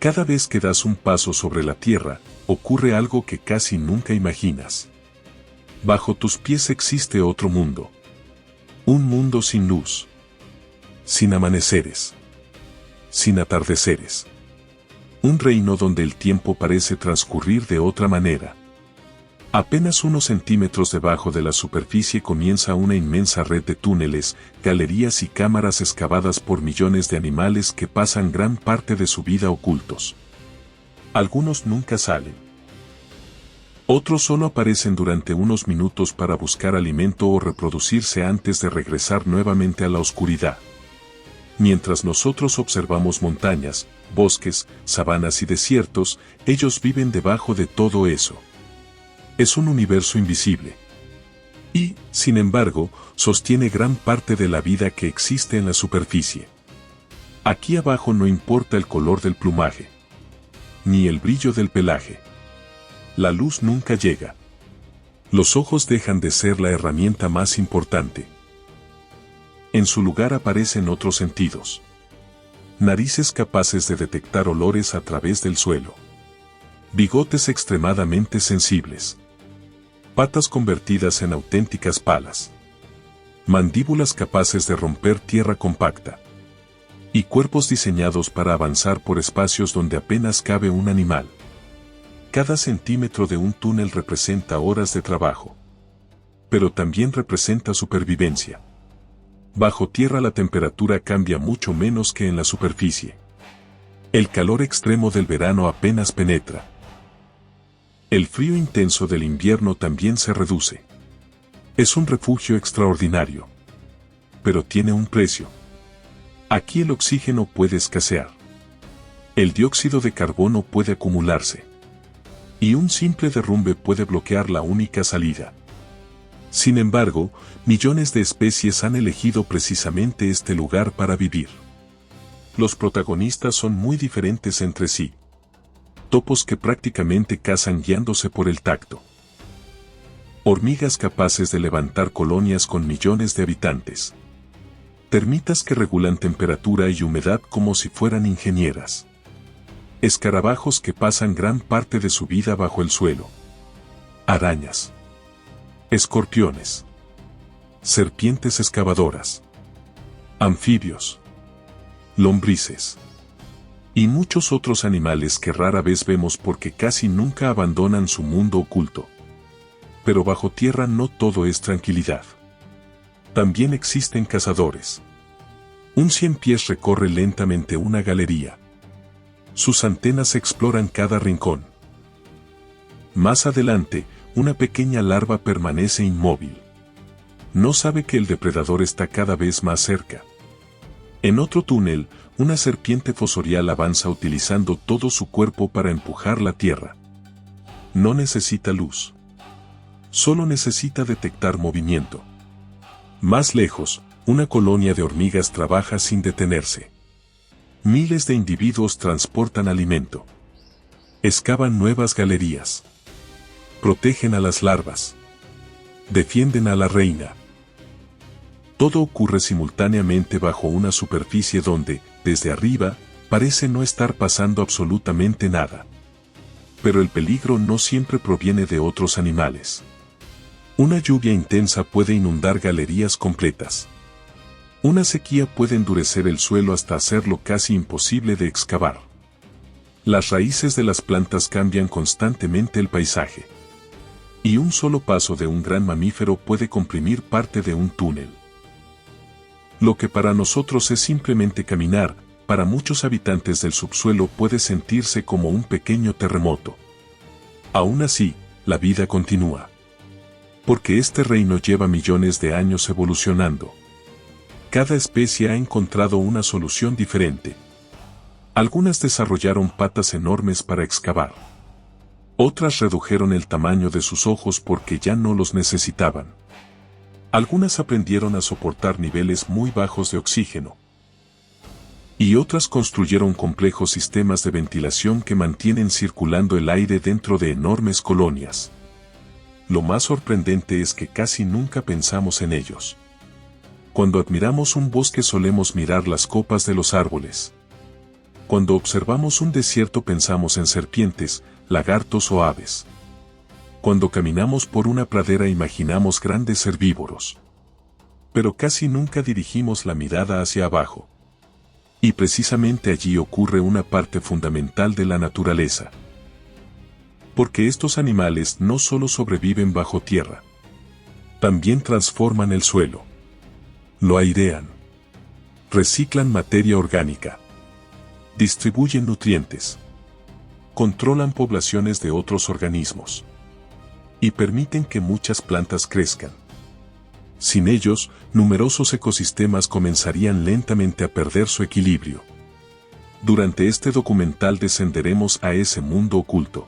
Cada vez que das un paso sobre la tierra, ocurre algo que casi nunca imaginas. Bajo tus pies existe otro mundo. Un mundo sin luz. Sin amaneceres. Sin atardeceres. Un reino donde el tiempo parece transcurrir de otra manera. Apenas unos centímetros debajo de la superficie comienza una inmensa red de túneles, galerías y cámaras excavadas por millones de animales que pasan gran parte de su vida ocultos. Algunos nunca salen. Otros solo aparecen durante unos minutos para buscar alimento o reproducirse antes de regresar nuevamente a la oscuridad. Mientras nosotros observamos montañas, bosques, sabanas y desiertos, ellos viven debajo de todo eso. Es un universo invisible. Y, sin embargo, sostiene gran parte de la vida que existe en la superficie. Aquí abajo no importa el color del plumaje, ni el brillo del pelaje. La luz nunca llega. Los ojos dejan de ser la herramienta más importante. En su lugar aparecen otros sentidos. Narices capaces de detectar olores a través del suelo. Bigotes extremadamente sensibles. Patas convertidas en auténticas palas. Mandíbulas capaces de romper tierra compacta. Y cuerpos diseñados para avanzar por espacios donde apenas cabe un animal. Cada centímetro de un túnel representa horas de trabajo. Pero también representa supervivencia. Bajo tierra la temperatura cambia mucho menos que en la superficie. El calor extremo del verano apenas penetra. El frío intenso del invierno también se reduce. Es un refugio extraordinario. Pero tiene un precio. Aquí el oxígeno puede escasear. El dióxido de carbono puede acumularse. Y un simple derrumbe puede bloquear la única salida. Sin embargo, millones de especies han elegido precisamente este lugar para vivir. Los protagonistas son muy diferentes entre sí. Topos que prácticamente cazan guiándose por el tacto. Hormigas capaces de levantar colonias con millones de habitantes. Termitas que regulan temperatura y humedad como si fueran ingenieras. Escarabajos que pasan gran parte de su vida bajo el suelo. Arañas. Escorpiones. Serpientes excavadoras. Anfibios. Lombrices. Y muchos otros animales que rara vez vemos porque casi nunca abandonan su mundo oculto. Pero bajo tierra no todo es tranquilidad. También existen cazadores. Un 100 pies recorre lentamente una galería. Sus antenas exploran cada rincón. Más adelante, una pequeña larva permanece inmóvil. No sabe que el depredador está cada vez más cerca. En otro túnel, una serpiente fosorial avanza utilizando todo su cuerpo para empujar la tierra. No necesita luz. Solo necesita detectar movimiento. Más lejos, una colonia de hormigas trabaja sin detenerse. Miles de individuos transportan alimento. Excavan nuevas galerías. Protegen a las larvas. Defienden a la reina. Todo ocurre simultáneamente bajo una superficie donde, desde arriba, parece no estar pasando absolutamente nada. Pero el peligro no siempre proviene de otros animales. Una lluvia intensa puede inundar galerías completas. Una sequía puede endurecer el suelo hasta hacerlo casi imposible de excavar. Las raíces de las plantas cambian constantemente el paisaje. Y un solo paso de un gran mamífero puede comprimir parte de un túnel. Lo que para nosotros es simplemente caminar, para muchos habitantes del subsuelo puede sentirse como un pequeño terremoto. Aún así, la vida continúa. Porque este reino lleva millones de años evolucionando. Cada especie ha encontrado una solución diferente. Algunas desarrollaron patas enormes para excavar. Otras redujeron el tamaño de sus ojos porque ya no los necesitaban. Algunas aprendieron a soportar niveles muy bajos de oxígeno. Y otras construyeron complejos sistemas de ventilación que mantienen circulando el aire dentro de enormes colonias. Lo más sorprendente es que casi nunca pensamos en ellos. Cuando admiramos un bosque solemos mirar las copas de los árboles. Cuando observamos un desierto pensamos en serpientes, lagartos o aves. Cuando caminamos por una pradera imaginamos grandes herbívoros. Pero casi nunca dirigimos la mirada hacia abajo. Y precisamente allí ocurre una parte fundamental de la naturaleza. Porque estos animales no solo sobreviven bajo tierra, también transforman el suelo, lo airean, reciclan materia orgánica, distribuyen nutrientes, controlan poblaciones de otros organismos y permiten que muchas plantas crezcan. Sin ellos, numerosos ecosistemas comenzarían lentamente a perder su equilibrio. Durante este documental descenderemos a ese mundo oculto.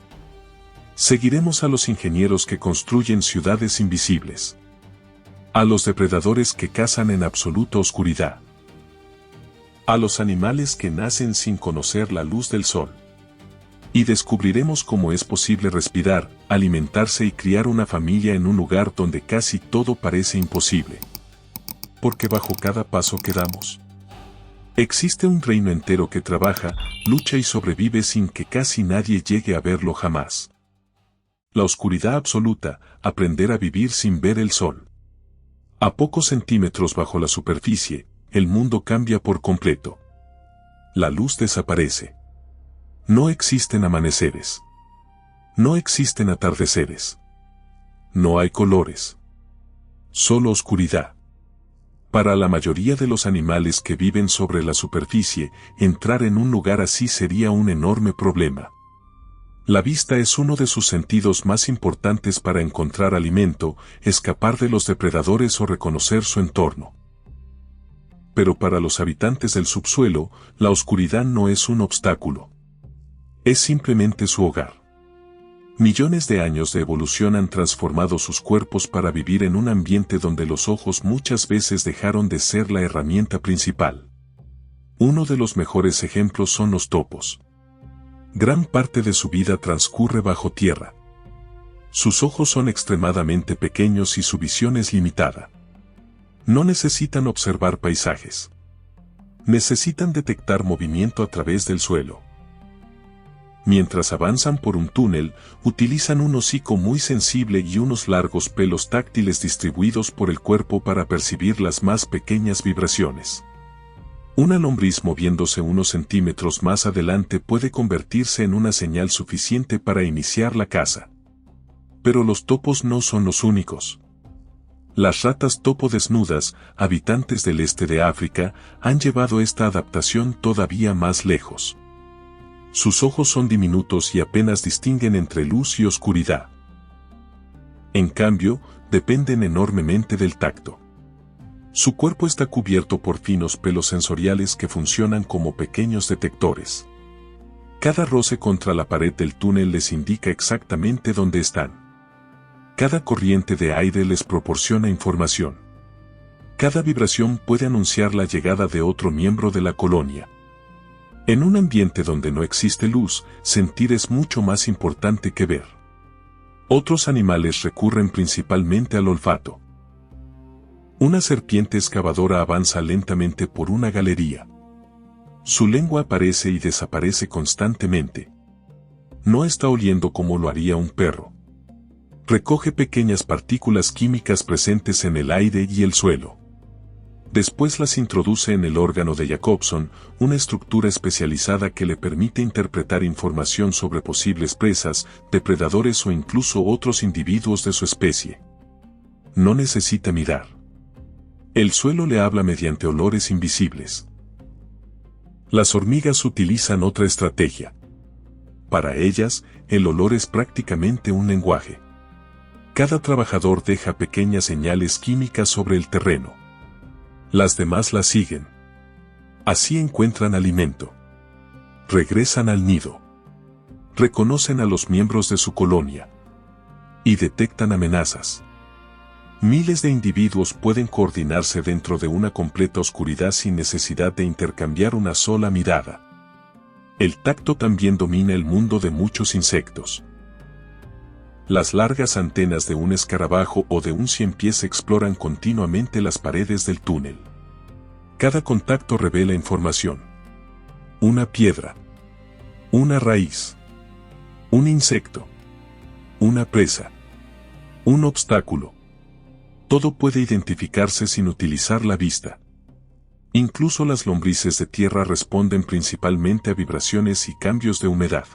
Seguiremos a los ingenieros que construyen ciudades invisibles, a los depredadores que cazan en absoluta oscuridad, a los animales que nacen sin conocer la luz del sol. Y descubriremos cómo es posible respirar, alimentarse y criar una familia en un lugar donde casi todo parece imposible. Porque bajo cada paso que damos, existe un reino entero que trabaja, lucha y sobrevive sin que casi nadie llegue a verlo jamás. La oscuridad absoluta, aprender a vivir sin ver el sol. A pocos centímetros bajo la superficie, el mundo cambia por completo. La luz desaparece. No existen amaneceres. No existen atardeceres. No hay colores. Solo oscuridad. Para la mayoría de los animales que viven sobre la superficie, entrar en un lugar así sería un enorme problema. La vista es uno de sus sentidos más importantes para encontrar alimento, escapar de los depredadores o reconocer su entorno. Pero para los habitantes del subsuelo, la oscuridad no es un obstáculo. Es simplemente su hogar. Millones de años de evolución han transformado sus cuerpos para vivir en un ambiente donde los ojos muchas veces dejaron de ser la herramienta principal. Uno de los mejores ejemplos son los topos. Gran parte de su vida transcurre bajo tierra. Sus ojos son extremadamente pequeños y su visión es limitada. No necesitan observar paisajes. Necesitan detectar movimiento a través del suelo. Mientras avanzan por un túnel, utilizan un hocico muy sensible y unos largos pelos táctiles distribuidos por el cuerpo para percibir las más pequeñas vibraciones. Una lombriz moviéndose unos centímetros más adelante puede convertirse en una señal suficiente para iniciar la caza. Pero los topos no son los únicos. Las ratas topo desnudas, habitantes del este de África, han llevado esta adaptación todavía más lejos. Sus ojos son diminutos y apenas distinguen entre luz y oscuridad. En cambio, dependen enormemente del tacto. Su cuerpo está cubierto por finos pelos sensoriales que funcionan como pequeños detectores. Cada roce contra la pared del túnel les indica exactamente dónde están. Cada corriente de aire les proporciona información. Cada vibración puede anunciar la llegada de otro miembro de la colonia. En un ambiente donde no existe luz, sentir es mucho más importante que ver. Otros animales recurren principalmente al olfato. Una serpiente excavadora avanza lentamente por una galería. Su lengua aparece y desaparece constantemente. No está oliendo como lo haría un perro. Recoge pequeñas partículas químicas presentes en el aire y el suelo. Después las introduce en el órgano de Jacobson, una estructura especializada que le permite interpretar información sobre posibles presas, depredadores o incluso otros individuos de su especie. No necesita mirar. El suelo le habla mediante olores invisibles. Las hormigas utilizan otra estrategia. Para ellas, el olor es prácticamente un lenguaje. Cada trabajador deja pequeñas señales químicas sobre el terreno. Las demás las siguen. Así encuentran alimento. Regresan al nido. Reconocen a los miembros de su colonia. Y detectan amenazas. Miles de individuos pueden coordinarse dentro de una completa oscuridad sin necesidad de intercambiar una sola mirada. El tacto también domina el mundo de muchos insectos. Las largas antenas de un escarabajo o de un ciempiés exploran continuamente las paredes del túnel. Cada contacto revela información. una piedra, una raíz, un insecto, una presa, un obstáculo. Todo puede identificarse sin utilizar la vista. Incluso las lombrices de tierra responden principalmente a vibraciones y cambios de humedad.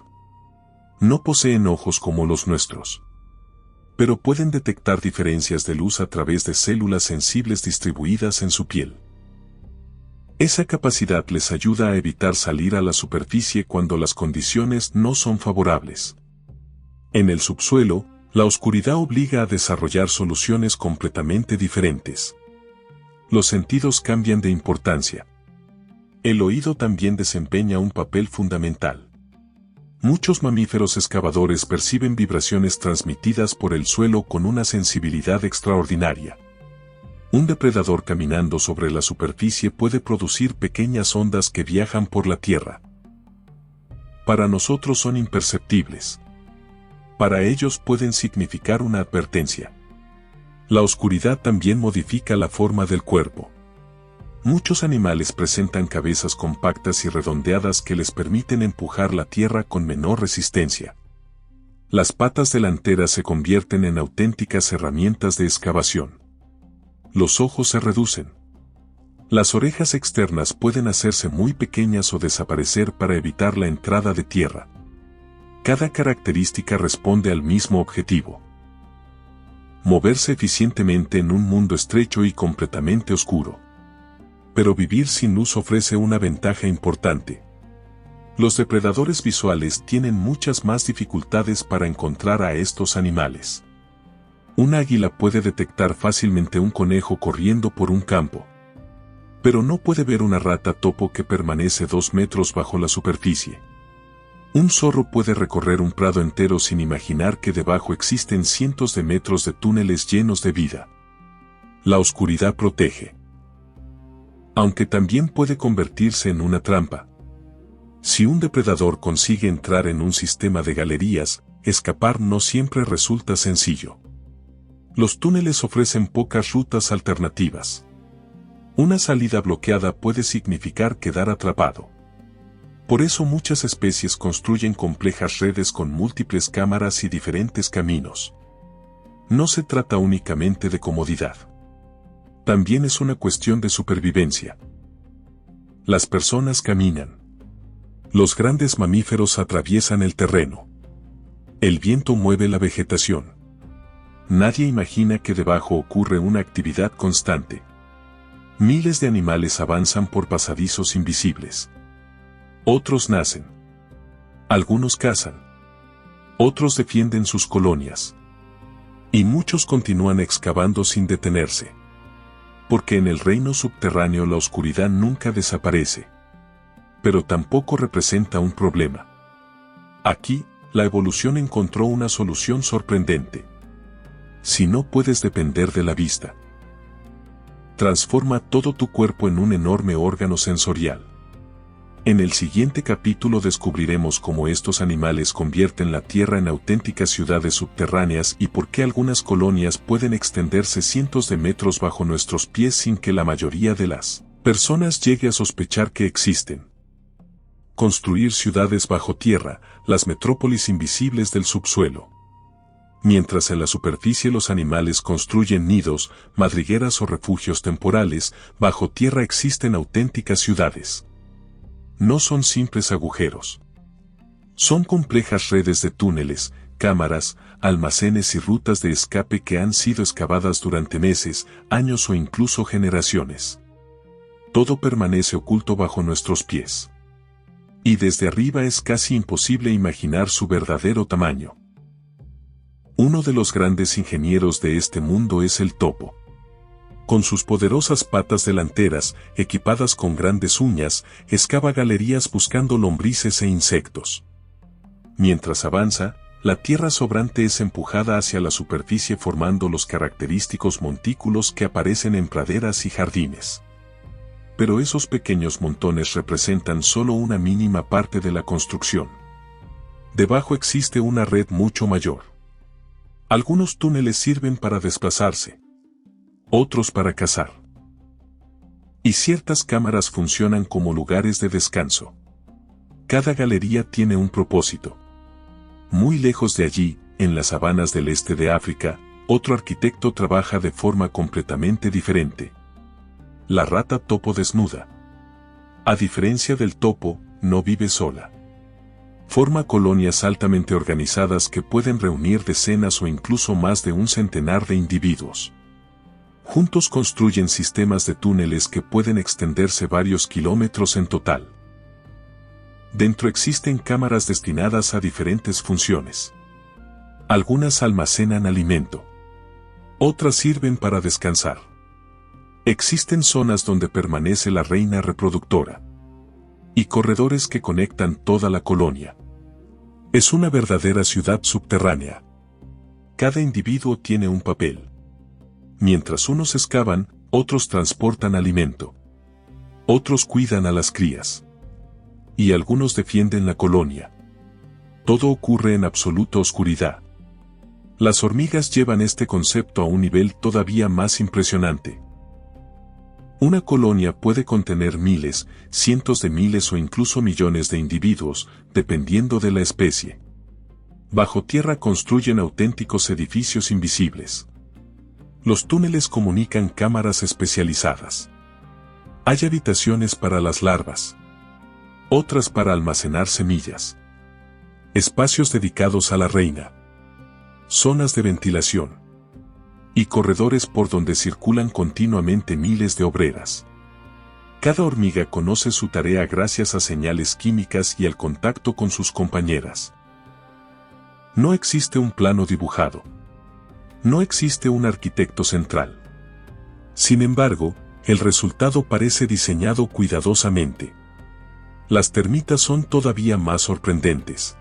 No poseen ojos como los nuestros, pero pueden detectar diferencias de luz a través de células sensibles distribuidas en su piel. Esa capacidad les ayuda a evitar salir a la superficie cuando las condiciones no son favorables. En el subsuelo, la oscuridad obliga a desarrollar soluciones completamente diferentes. Los sentidos cambian de importancia. El oído también desempeña un papel fundamental. Muchos mamíferos excavadores perciben vibraciones transmitidas por el suelo con una sensibilidad extraordinaria. Un depredador caminando sobre la superficie puede producir pequeñas ondas que viajan por la tierra. Para nosotros son imperceptibles. Para ellos pueden significar una advertencia. La oscuridad también modifica la forma del cuerpo. Muchos animales presentan cabezas compactas y redondeadas que les permiten empujar la tierra con menor resistencia. Las patas delanteras se convierten en auténticas herramientas de excavación. Los ojos se reducen. Las orejas externas pueden hacerse muy pequeñas o desaparecer para evitar la entrada de tierra. Cada característica responde al mismo objetivo: moverse eficientemente en un mundo estrecho y completamente oscuro. Pero vivir sin luz ofrece una ventaja importante. Los depredadores visuales tienen muchas más dificultades para encontrar a estos animales. Un águila puede detectar fácilmente un conejo corriendo por un campo, pero no puede ver una rata topo que permanece 2 metros bajo la superficie. Un zorro puede recorrer un prado entero sin imaginar que debajo existen cientos de metros de túneles llenos de vida. La oscuridad protege, aunque también puede convertirse en una trampa. Si un depredador consigue entrar en un sistema de galerías, escapar no siempre resulta sencillo. Los túneles ofrecen pocas rutas alternativas. Una salida bloqueada puede significar quedar atrapado. Por eso muchas especies construyen complejas redes con múltiples cámaras y diferentes caminos. No se trata únicamente de comodidad. También es una cuestión de supervivencia. Las personas caminan. Los grandes mamíferos atraviesan el terreno. El viento mueve la vegetación. Nadie imagina que debajo ocurre una actividad constante. Miles de animales avanzan por pasadizos invisibles. Otros nacen. Algunos cazan. Otros defienden sus colonias. Y muchos continúan excavando sin detenerse. Porque en el reino subterráneo la oscuridad nunca desaparece. Pero tampoco representa un problema. Aquí, la evolución encontró una solución sorprendente. Si no puedes depender de la vista, transforma todo tu cuerpo en un enorme órgano sensorial. En el siguiente capítulo descubriremos cómo estos animales convierten la Tierra en auténticas ciudades subterráneas y por qué algunas colonias pueden extenderse cientos de metros bajo nuestros pies sin que la mayoría de las personas llegue a sospechar que existen. Construir ciudades bajo tierra, las metrópolis invisibles del subsuelo. Mientras en la superficie los animales construyen nidos, madrigueras o refugios temporales, bajo tierra existen auténticas ciudades. No son simples agujeros. Son complejas redes de túneles, cámaras, almacenes y rutas de escape que han sido excavadas durante meses, años o incluso generaciones. Todo permanece oculto bajo nuestros pies. Y desde arriba es casi imposible imaginar su verdadero tamaño. Uno de los grandes ingenieros de este mundo es el topo. Con sus poderosas patas delanteras, equipadas con grandes uñas, excava galerías buscando lombrices e insectos. Mientras avanza, la tierra sobrante es empujada hacia la superficie formando los característicos montículos que aparecen en praderas y jardines. Pero esos pequeños montones representan solo una mínima parte de la construcción. Debajo existe una red mucho mayor. Algunos túneles sirven para desplazarse. Otros para cazar. Y ciertas cámaras funcionan como lugares de descanso. Cada galería tiene un propósito. Muy lejos de allí, en las sabanas del este de África, otro arquitecto trabaja de forma completamente diferente. La rata topo desnuda. A diferencia del topo, no vive sola. Forma colonias altamente organizadas que pueden reunir decenas o incluso más de un centenar de individuos. Juntos construyen sistemas de túneles que pueden extenderse varios kilómetros en total. Dentro existen cámaras destinadas a diferentes funciones. Algunas almacenan alimento. Otras sirven para descansar. Existen zonas donde permanece la reina reproductora. Y corredores que conectan toda la colonia. Es una verdadera ciudad subterránea. Cada individuo tiene un papel. Mientras unos excavan, otros transportan alimento. Otros cuidan a las crías. Y algunos defienden la colonia. Todo ocurre en absoluta oscuridad. Las hormigas llevan este concepto a un nivel todavía más impresionante. Una colonia puede contener miles, cientos de miles o incluso millones de individuos, dependiendo de la especie. Bajo tierra construyen auténticos edificios invisibles. Los túneles comunican cámaras especializadas. Hay habitaciones para las larvas. Otras para almacenar semillas. Espacios dedicados a la reina. Zonas de ventilación. Y corredores por donde circulan continuamente miles de obreras. Cada hormiga conoce su tarea gracias a señales químicas y al contacto con sus compañeras. No existe un plano dibujado. No existe un arquitecto central. Sin embargo, el resultado parece diseñado cuidadosamente. Las termitas son todavía más sorprendentes.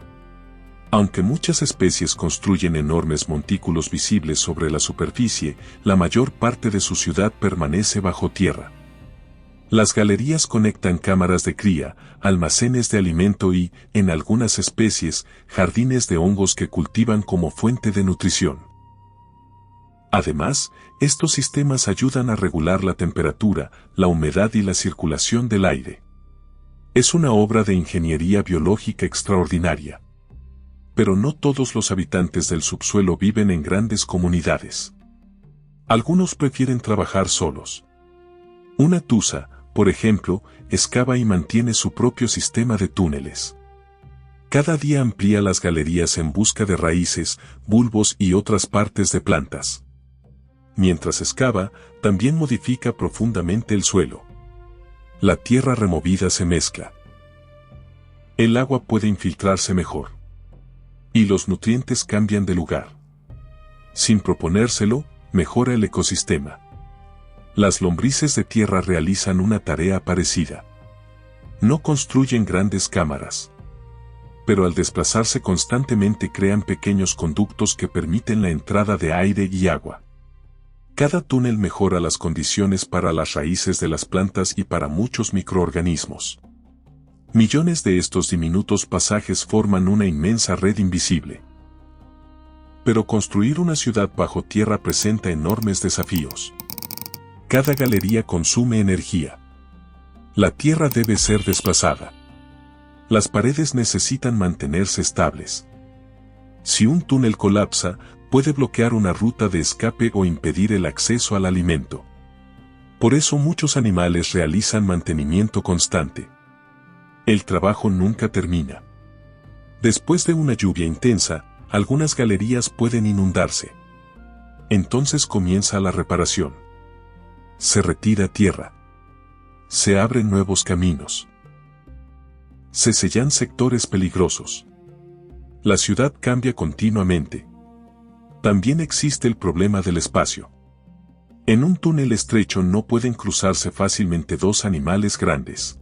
Aunque muchas especies construyen enormes montículos visibles sobre la superficie, la mayor parte de su ciudad permanece bajo tierra. Las galerías conectan cámaras de cría, almacenes de alimento y, en algunas especies, jardines de hongos que cultivan como fuente de nutrición. Además, estos sistemas ayudan a regular la temperatura, la humedad y la circulación del aire. Es una obra de ingeniería biológica extraordinaria. Pero no todos los habitantes del subsuelo viven en grandes comunidades. Algunos prefieren trabajar solos. Una tusa, por ejemplo, excava y mantiene su propio sistema de túneles. Cada día amplía las galerías en busca de raíces, bulbos y otras partes de plantas. Mientras excava, también modifica profundamente el suelo. La tierra removida se mezcla. El agua puede infiltrarse mejor. Y los nutrientes cambian de lugar. Sin proponérselo, mejora el ecosistema. Las lombrices de tierra realizan una tarea parecida. No construyen grandes cámaras. Pero al desplazarse constantemente crean pequeños conductos que permiten la entrada de aire y agua. Cada túnel mejora las condiciones para las raíces de las plantas y para muchos microorganismos. Millones de estos diminutos pasajes forman una inmensa red invisible. Pero construir una ciudad bajo tierra presenta enormes desafíos. Cada galería consume energía. La tierra debe ser desplazada. Las paredes necesitan mantenerse estables. Si un túnel colapsa, puede bloquear una ruta de escape o impedir el acceso al alimento. Por eso muchos animales realizan mantenimiento constante. El trabajo nunca termina. Después de una lluvia intensa, algunas galerías pueden inundarse. Entonces comienza la reparación. Se retira tierra. Se abren nuevos caminos. Se sellan sectores peligrosos. La ciudad cambia continuamente. También existe el problema del espacio. En un túnel estrecho no pueden cruzarse fácilmente dos animales grandes.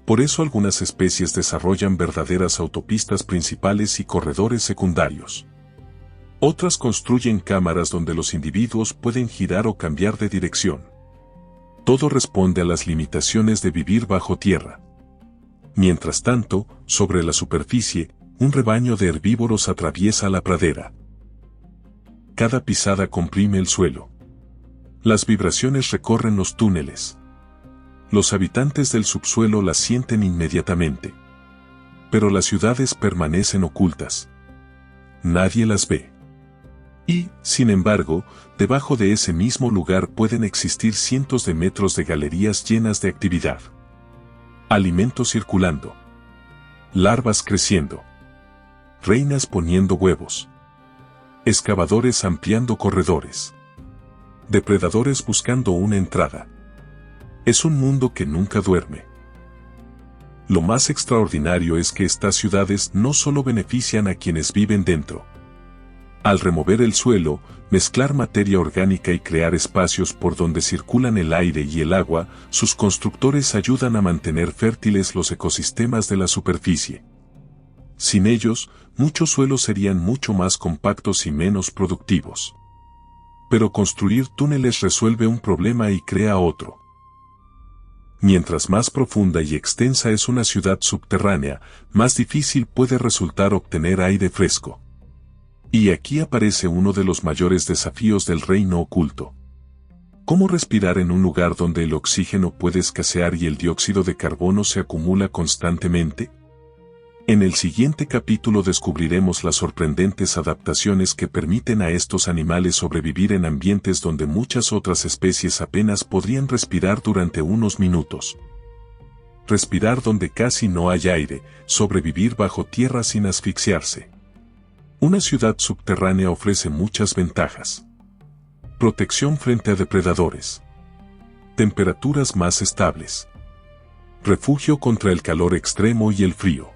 Por eso algunas especies desarrollan verdaderas autopistas principales y corredores secundarios. Otras construyen cámaras donde los individuos pueden girar o cambiar de dirección. Todo responde a las limitaciones de vivir bajo tierra. Mientras tanto, sobre la superficie, un rebaño de herbívoros atraviesa la pradera. Cada pisada comprime el suelo. Las vibraciones recorren los túneles. Los habitantes del subsuelo las sienten inmediatamente. Pero las ciudades permanecen ocultas. Nadie las ve. Y, sin embargo, debajo de ese mismo lugar pueden existir cientos de metros de galerías llenas de actividad. Alimento circulando. Larvas creciendo. Reinas poniendo huevos. Excavadores ampliando corredores. Depredadores buscando una entrada. Es un mundo que nunca duerme. Lo más extraordinario es que estas ciudades no solo benefician a quienes viven dentro. Al remover el suelo, mezclar materia orgánica y crear espacios por donde circulan el aire y el agua, sus constructores ayudan a mantener fértiles los ecosistemas de la superficie. Sin ellos, muchos suelos serían mucho más compactos y menos productivos. Pero construir túneles resuelve un problema y crea otro. Mientras más profunda y extensa es una ciudad subterránea, más difícil puede resultar obtener aire fresco. Y aquí aparece uno de los mayores desafíos del reino oculto. ¿Cómo respirar en un lugar donde el oxígeno puede escasear y el dióxido de carbono se acumula constantemente? En el siguiente capítulo descubriremos las sorprendentes adaptaciones que permiten a estos animales sobrevivir en ambientes donde muchas otras especies apenas podrían respirar durante unos minutos. Respirar donde casi no hay aire, sobrevivir bajo tierra sin asfixiarse. Una ciudad subterránea ofrece muchas ventajas. Protección frente a depredadores. Temperaturas más estables. Refugio contra el calor extremo y el frío.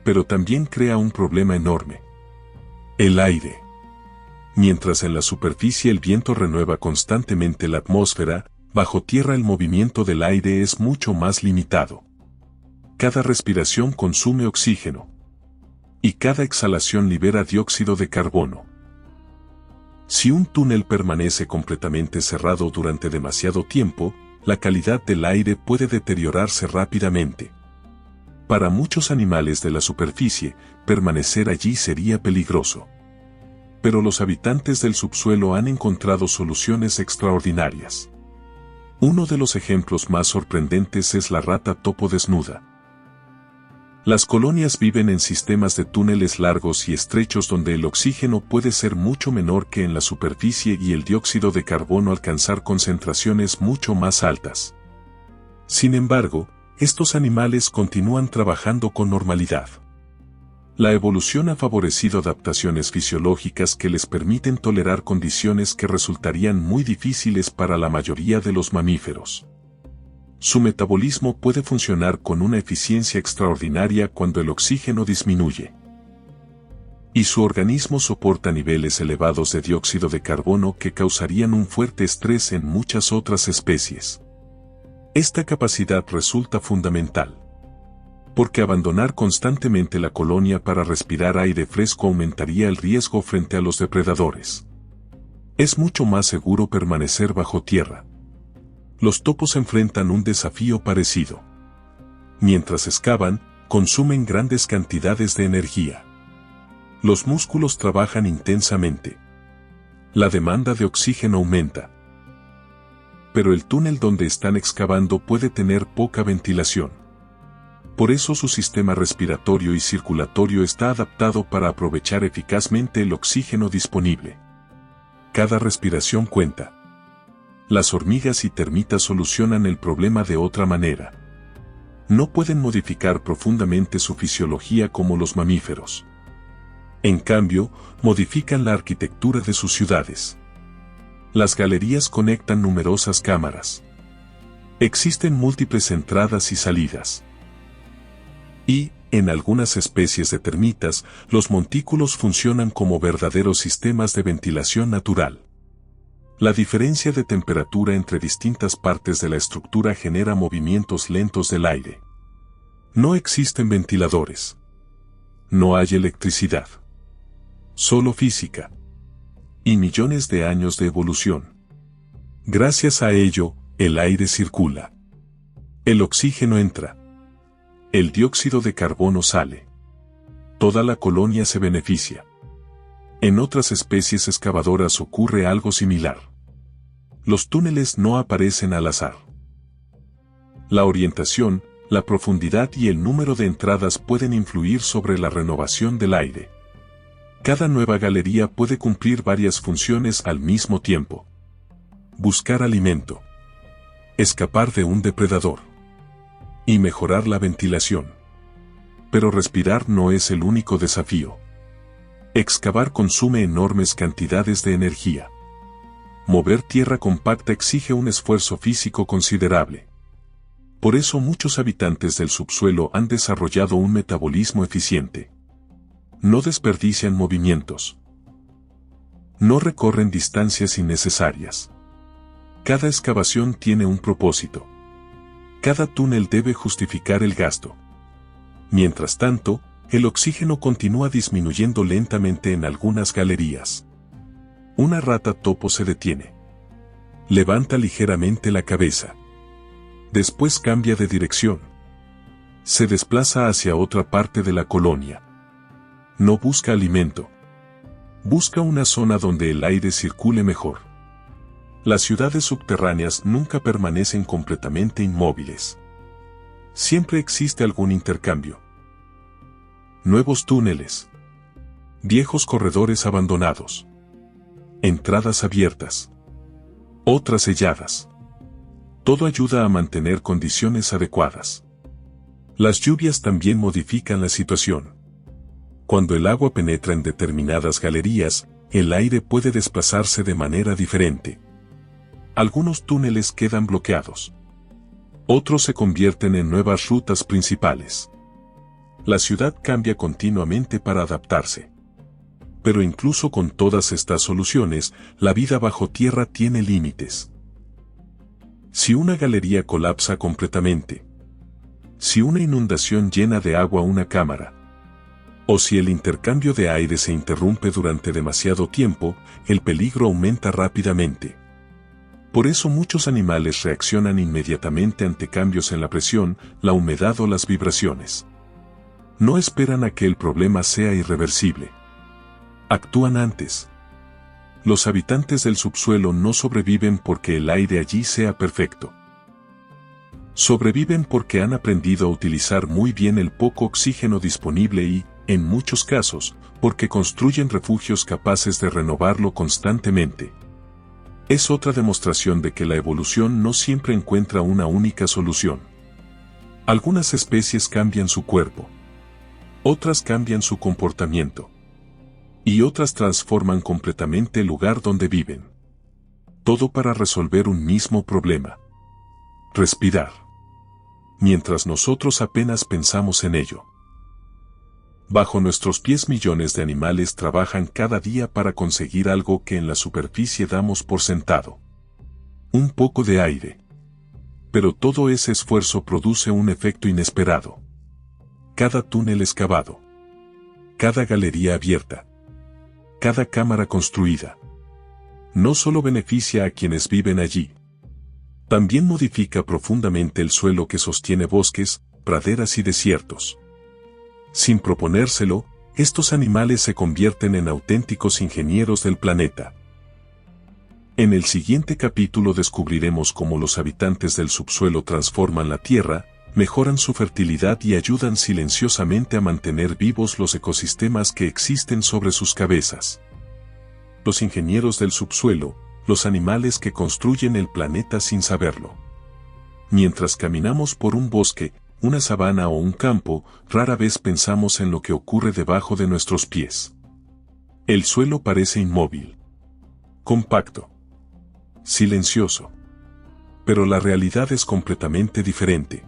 Pero también crea un problema enorme. El aire. Mientras en la superficie el viento renueva constantemente la atmósfera, bajo tierra el movimiento del aire es mucho más limitado. Cada respiración consume oxígeno. Y cada exhalación libera dióxido de carbono. Si un túnel permanece completamente cerrado durante demasiado tiempo, la calidad del aire puede deteriorarse rápidamente. Para muchos animales de la superficie, permanecer allí sería peligroso. Pero los habitantes del subsuelo han encontrado soluciones extraordinarias. Uno de los ejemplos más sorprendentes es la rata topo desnuda. Las colonias viven en sistemas de túneles largos y estrechos donde el oxígeno puede ser mucho menor que en la superficie y el dióxido de carbono alcanzar concentraciones mucho más altas. Sin embargo, estos animales continúan trabajando con normalidad. La evolución ha favorecido adaptaciones fisiológicas que les permiten tolerar condiciones que resultarían muy difíciles para la mayoría de los mamíferos. Su metabolismo puede funcionar con una eficiencia extraordinaria cuando el oxígeno disminuye. Y su organismo soporta niveles elevados de dióxido de carbono que causarían un fuerte estrés en muchas otras especies. Esta capacidad resulta fundamental. Porque abandonar constantemente la colonia para respirar aire fresco aumentaría el riesgo frente a los depredadores. Es mucho más seguro permanecer bajo tierra. Los topos enfrentan un desafío parecido. Mientras excavan, consumen grandes cantidades de energía. Los músculos trabajan intensamente. La demanda de oxígeno aumenta. Pero el túnel donde están excavando puede tener poca ventilación. Por eso su sistema respiratorio y circulatorio está adaptado para aprovechar eficazmente el oxígeno disponible. Cada respiración cuenta. Las hormigas y termitas solucionan el problema de otra manera. No pueden modificar profundamente su fisiología como los mamíferos. En cambio, modifican la arquitectura de sus ciudades. Las galerías conectan numerosas cámaras. Existen múltiples entradas y salidas. Y, en algunas especies de termitas, los montículos funcionan como verdaderos sistemas de ventilación natural. La diferencia de temperatura entre distintas partes de la estructura genera movimientos lentos del aire. No existen ventiladores. No hay electricidad. Solo física. Y millones de años de evolución. Gracias a ello, el aire circula. El oxígeno entra. El dióxido de carbono sale. Toda la colonia se beneficia. En otras especies excavadoras ocurre algo similar. Los túneles no aparecen al azar. La orientación, La profundidad y el número de entradas pueden influir sobre la renovación del aire. Cada nueva galería puede cumplir varias funciones al mismo tiempo. Buscar alimento. Escapar de un depredador. Y mejorar la ventilación. Pero respirar no es el único desafío. Excavar consume enormes cantidades de energía. Mover tierra compacta exige un esfuerzo físico considerable. Por eso muchos habitantes del subsuelo han desarrollado un metabolismo eficiente. No desperdician movimientos. No recorren distancias innecesarias. Cada excavación tiene un propósito. Cada túnel debe justificar el gasto. Mientras tanto, el oxígeno continúa disminuyendo lentamente en algunas galerías. Una rata topo se detiene. Levanta ligeramente la cabeza. Después cambia de dirección. Se desplaza hacia otra parte de la colonia. No busca alimento. Busca una zona donde el aire circule mejor. Las ciudades subterráneas nunca permanecen completamente inmóviles. Siempre existe algún intercambio. Nuevos túneles. Viejos corredores abandonados. Entradas abiertas. Otras selladas. Todo ayuda a mantener condiciones adecuadas. Las lluvias también modifican la situación. Cuando el agua penetra en determinadas galerías, el aire puede desplazarse de manera diferente. Algunos túneles quedan bloqueados. Otros se convierten en nuevas rutas principales. La ciudad cambia continuamente para adaptarse. Pero incluso con todas estas soluciones, la vida bajo tierra tiene límites. Si una galería colapsa completamente, si una inundación llena de agua una cámara, o si el intercambio de aire se interrumpe durante demasiado tiempo, el peligro aumenta rápidamente. Por eso muchos animales reaccionan inmediatamente ante cambios en la presión, la humedad o las vibraciones. No esperan a que el problema sea irreversible. Actúan antes. Los habitantes del subsuelo no sobreviven porque el aire allí sea perfecto. Sobreviven porque han aprendido a utilizar muy bien el poco oxígeno disponible y, en muchos casos, porque construyen refugios capaces de renovarlo constantemente. Es otra demostración de que la evolución no siempre encuentra una única solución. Algunas especies cambian su cuerpo. Otras cambian su comportamiento. Y otras transforman completamente el lugar donde viven. Todo para resolver un mismo problema. Respirar. Mientras nosotros apenas pensamos en ello. Bajo nuestros pies millones de animales trabajan cada día para conseguir algo que en la superficie damos por sentado. Un poco de aire. Pero todo ese esfuerzo produce un efecto inesperado. Cada túnel excavado. Cada galería abierta. Cada cámara construida. No solo beneficia a quienes viven allí. También modifica profundamente el suelo que sostiene bosques, praderas y desiertos. Sin proponérselo, estos animales se convierten en auténticos ingenieros del planeta. En el siguiente capítulo descubriremos cómo los habitantes del subsuelo transforman la tierra, mejoran su fertilidad y ayudan silenciosamente a mantener vivos los ecosistemas que existen sobre sus cabezas. Los ingenieros del subsuelo, los animales que construyen el planeta sin saberlo. Mientras caminamos por un bosque, una sabana o un campo, rara vez pensamos en lo que ocurre debajo de nuestros pies. El suelo parece inmóvil. Compacto. Silencioso. Pero la realidad es completamente diferente.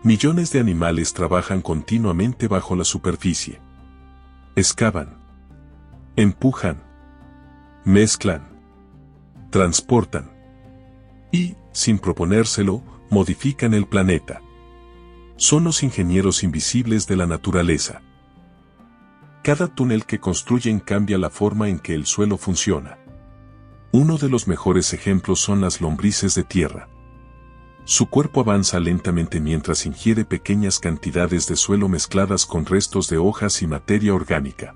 Millones de animales trabajan continuamente bajo la superficie. Excavan. Empujan. Mezclan. Transportan. Y, sin proponérselo, modifican el planeta. Son los ingenieros invisibles de la naturaleza. Cada túnel que construyen cambia la forma en que el suelo funciona. Uno de los mejores ejemplos son las lombrices de tierra. Su cuerpo avanza lentamente mientras ingiere pequeñas cantidades de suelo mezcladas con restos de hojas y materia orgánica.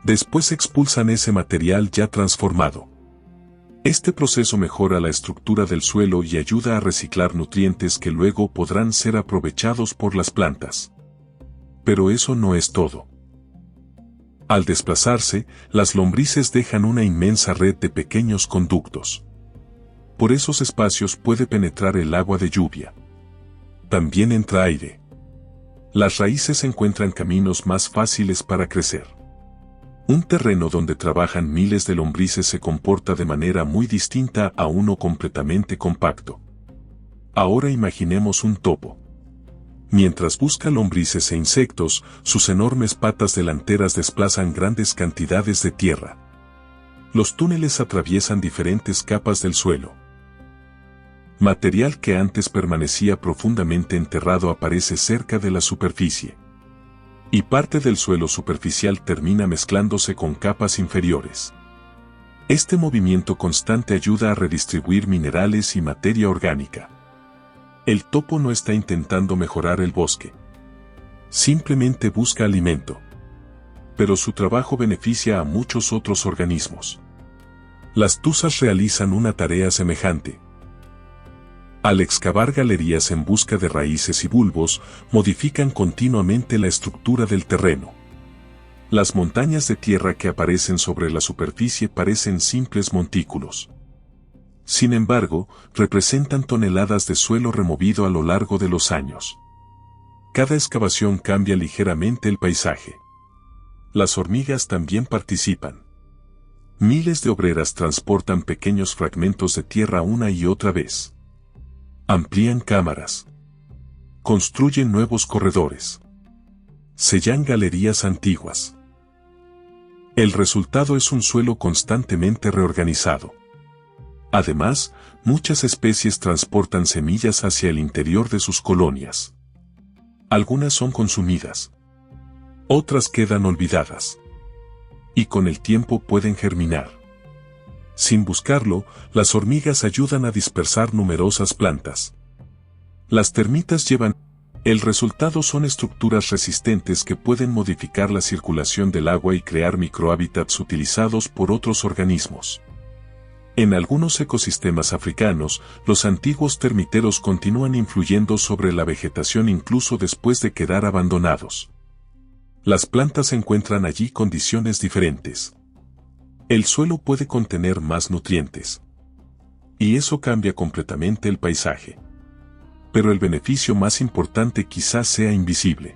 Después expulsan ese material ya transformado. Este proceso mejora la estructura del suelo y ayuda a reciclar nutrientes que luego podrán ser aprovechados por las plantas. Pero eso no es todo. Al desplazarse, las lombrices dejan una inmensa red de pequeños conductos. Por esos espacios puede penetrar el agua de lluvia. También entra aire. Las raíces encuentran caminos más fáciles para crecer. Un terreno donde trabajan miles de lombrices se comporta de manera muy distinta a uno completamente compacto. Ahora imaginemos un topo. Mientras busca lombrices e insectos, sus enormes patas delanteras desplazan grandes cantidades de tierra. Los túneles atraviesan diferentes capas del suelo. Material que antes permanecía profundamente enterrado aparece cerca de la superficie. Y parte del suelo superficial termina mezclándose con capas inferiores. Este movimiento constante ayuda a redistribuir minerales y materia orgánica. El topo no está intentando mejorar el bosque. Simplemente busca alimento. Pero su trabajo beneficia a muchos otros organismos. Las tuzas realizan una tarea semejante. Al excavar galerías en busca de raíces y bulbos, modifican continuamente la estructura del terreno. Las montañas de tierra que aparecen sobre la superficie parecen simples montículos. Sin embargo, representan toneladas de suelo removido a lo largo de los años. Cada excavación cambia ligeramente el paisaje. Las hormigas también participan. Miles de obreras transportan pequeños fragmentos de tierra una y otra vez. Amplían cámaras. Construyen nuevos corredores. Sellan galerías antiguas. El resultado es un suelo constantemente reorganizado. Además, muchas especies transportan semillas hacia el interior de sus colonias. Algunas son consumidas. Otras quedan olvidadas. Y con el tiempo pueden germinar. Sin buscarlo, las hormigas ayudan a dispersar numerosas plantas. Las termitas llevan. El resultado son estructuras resistentes que pueden modificar la circulación del agua y crear microhábitats utilizados por otros organismos. En algunos ecosistemas africanos, los antiguos termiteros continúan influyendo sobre la vegetación incluso después de quedar abandonados. Las plantas encuentran allí condiciones diferentes. El suelo puede contener más nutrientes. Y eso cambia completamente el paisaje. Pero el beneficio más importante quizás sea invisible.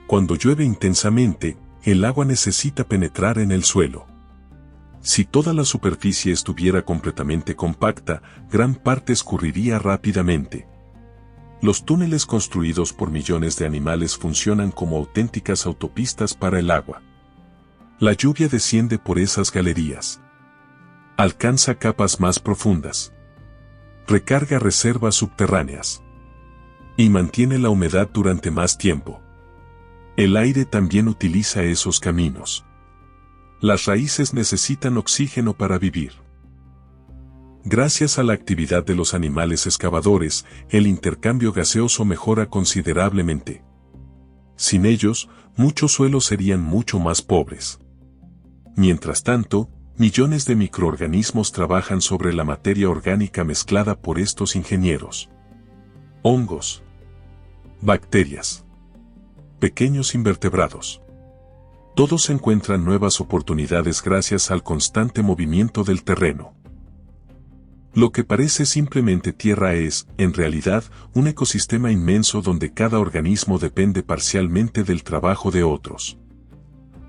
Cuando llueve intensamente, el agua necesita penetrar en el suelo. Si toda la superficie estuviera completamente compacta, gran parte escurriría rápidamente. Los túneles construidos por millones de animales funcionan como auténticas autopistas para el agua. La lluvia desciende por esas galerías. Alcanza capas más profundas. Recarga reservas subterráneas. Y mantiene la humedad durante más tiempo. El aire también utiliza esos caminos. Las raíces necesitan oxígeno para vivir. Gracias a la actividad de los animales excavadores, el intercambio gaseoso mejora considerablemente. Sin ellos, muchos suelos serían mucho más pobres. Mientras tanto, millones de microorganismos trabajan sobre la materia orgánica mezclada por estos ingenieros. Hongos. Bacterias. Pequeños invertebrados. Todos encuentran nuevas oportunidades gracias al constante movimiento del terreno. Lo que parece simplemente tierra es, en realidad, un ecosistema inmenso donde cada organismo depende parcialmente del trabajo de otros.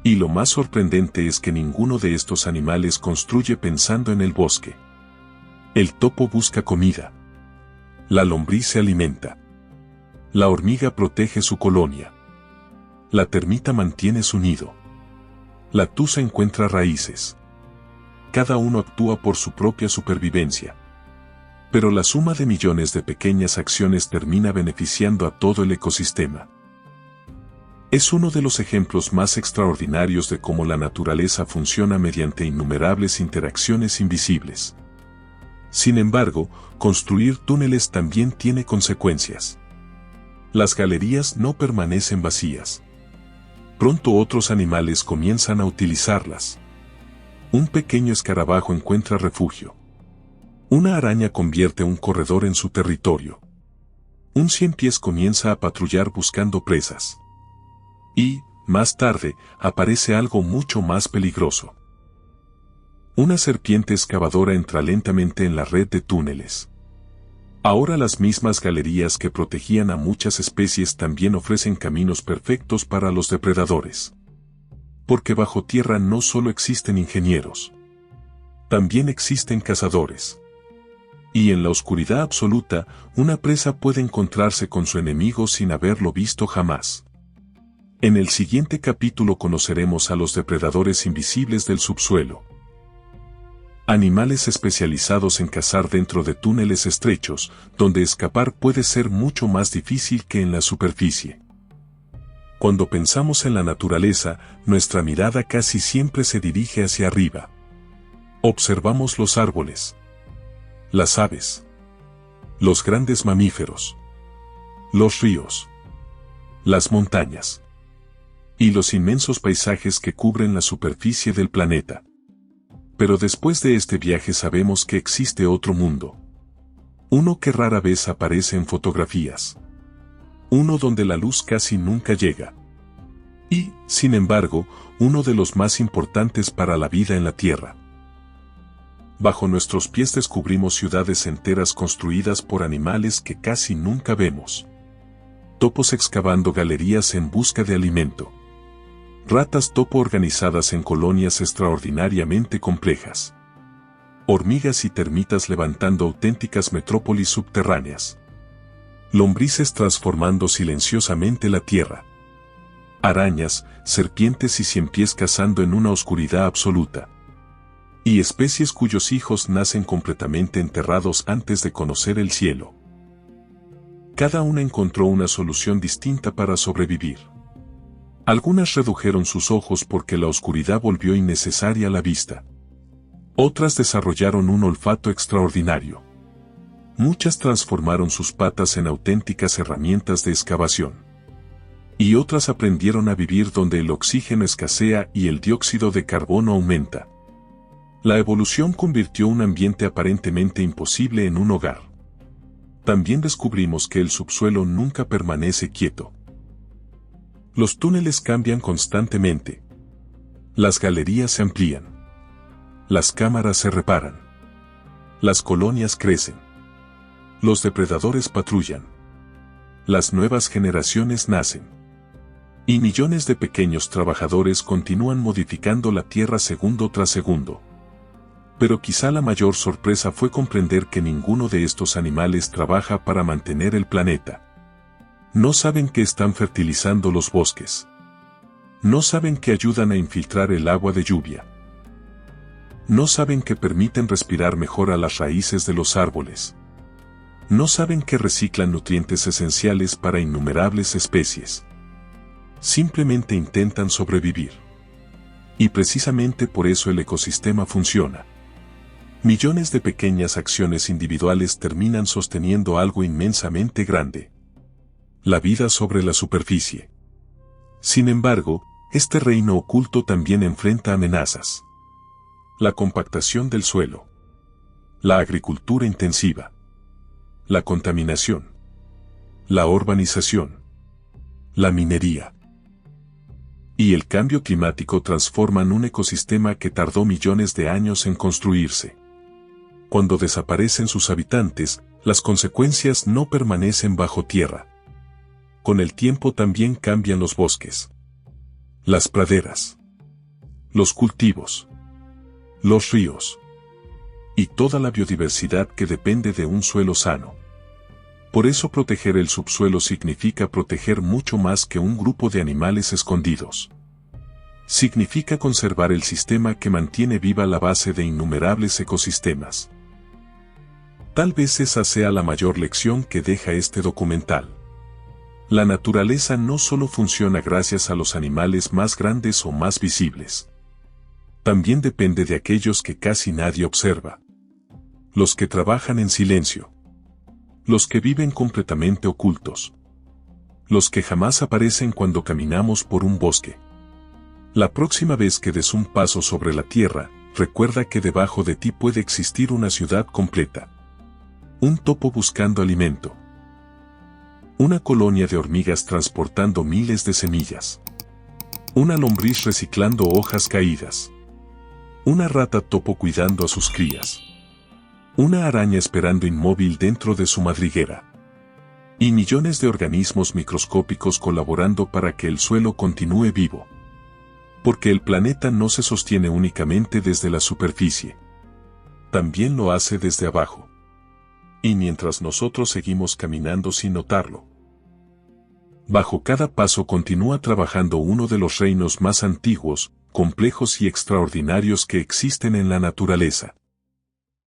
Y lo más sorprendente es que ninguno de estos animales construye pensando en el bosque. El topo busca comida. La lombriz se alimenta. La hormiga protege su colonia. La termita mantiene su nido. La tuza encuentra raíces. Cada uno actúa por su propia supervivencia. Pero la suma de millones de pequeñas acciones termina beneficiando a todo el ecosistema. Es uno de los ejemplos más extraordinarios de cómo la naturaleza funciona mediante innumerables interacciones invisibles. Sin embargo, construir túneles también tiene consecuencias. Las galerías no permanecen vacías. Pronto otros animales comienzan a utilizarlas. Un pequeño escarabajo encuentra refugio. Una araña convierte un corredor en su territorio. Un ciempiés comienza a patrullar buscando presas. Y, más tarde, aparece algo mucho más peligroso. Una serpiente excavadora entra lentamente en la red de túneles. Ahora las mismas galerías que protegían a muchas especies también ofrecen caminos perfectos para los depredadores. Porque bajo tierra no solo existen ingenieros. También existen cazadores. Y en la oscuridad absoluta, una presa puede encontrarse con su enemigo sin haberlo visto jamás. En el siguiente capítulo conoceremos a los depredadores invisibles del subsuelo. Animales especializados en cazar dentro de túneles estrechos, donde escapar puede ser mucho más difícil que en la superficie. Cuando pensamos en la naturaleza, nuestra mirada casi siempre se dirige hacia arriba. Observamos los árboles, las aves, los grandes mamíferos, los ríos, las montañas y los inmensos paisajes que cubren la superficie del planeta. Pero después de este viaje sabemos que existe otro mundo. Uno que rara vez aparece en fotografías. Uno donde la luz casi nunca llega. Y, sin embargo, uno de los más importantes para la vida en la Tierra. Bajo nuestros pies descubrimos ciudades enteras construidas por animales que casi nunca vemos. Topos excavando galerías en busca de alimento. Ratas topo organizadas en colonias extraordinariamente complejas. Hormigas y termitas levantando auténticas metrópolis subterráneas. Lombrices transformando silenciosamente la tierra. Arañas, serpientes y ciempiés cazando en una oscuridad absoluta. Y especies cuyos hijos nacen completamente enterrados antes de conocer el cielo. Cada una encontró una solución distinta para sobrevivir. Algunas redujeron sus ojos porque la oscuridad volvió innecesaria la vista. Otras desarrollaron un olfato extraordinario. Muchas transformaron sus patas en auténticas herramientas de excavación. Y otras aprendieron a vivir donde el oxígeno escasea y el dióxido de carbono aumenta. La evolución convirtió un ambiente aparentemente imposible en un hogar. También descubrimos que el subsuelo nunca permanece quieto. Los túneles cambian constantemente. Las galerías se amplían. Las cámaras se reparan. Las colonias crecen. Los depredadores patrullan. Las nuevas generaciones nacen. Y millones de pequeños trabajadores continúan modificando la tierra segundo tras segundo. Pero quizá la mayor sorpresa fue comprender que ninguno de estos animales trabaja para mantener el planeta. No saben que están fertilizando los bosques. No saben que ayudan a infiltrar el agua de lluvia. No saben que permiten respirar mejor a las raíces de los árboles. No saben que reciclan nutrientes esenciales para innumerables especies. Simplemente intentan sobrevivir. Y precisamente por eso el ecosistema funciona. Millones de pequeñas acciones individuales terminan sosteniendo algo inmensamente grande. La vida sobre la superficie. Sin embargo, este reino oculto también enfrenta amenazas. La compactación del suelo. La agricultura intensiva. La contaminación. La urbanización. La minería. Y el cambio climático transforman un ecosistema que tardó millones de años en construirse. Cuando desaparecen sus habitantes, las consecuencias no permanecen bajo tierra. Con el tiempo también cambian los bosques, las praderas, los cultivos, los ríos y toda la biodiversidad que depende de un suelo sano. Por eso proteger el subsuelo significa proteger mucho más que un grupo de animales escondidos. Significa conservar el sistema que mantiene viva la base de innumerables ecosistemas. Tal vez esa sea la mayor lección que deja este documental. La naturaleza no solo funciona gracias a los animales más grandes o más visibles. También depende de aquellos que casi nadie observa. Los que trabajan en silencio. Los que viven completamente ocultos. Los que jamás aparecen cuando caminamos por un bosque. La próxima vez que des un paso sobre la tierra, recuerda que debajo de ti puede existir una ciudad completa. Un topo buscando alimento. Una colonia de hormigas transportando miles de semillas. Una lombriz reciclando hojas caídas. Una rata topo cuidando a sus crías. Una araña esperando inmóvil dentro de su madriguera. Y millones de organismos microscópicos colaborando para que el suelo continúe vivo. Porque el planeta no se sostiene únicamente desde la superficie. También lo hace desde abajo. Y mientras nosotros seguimos caminando sin notarlo. Bajo cada paso continúa trabajando uno de los reinos más antiguos, complejos y extraordinarios que existen en la naturaleza.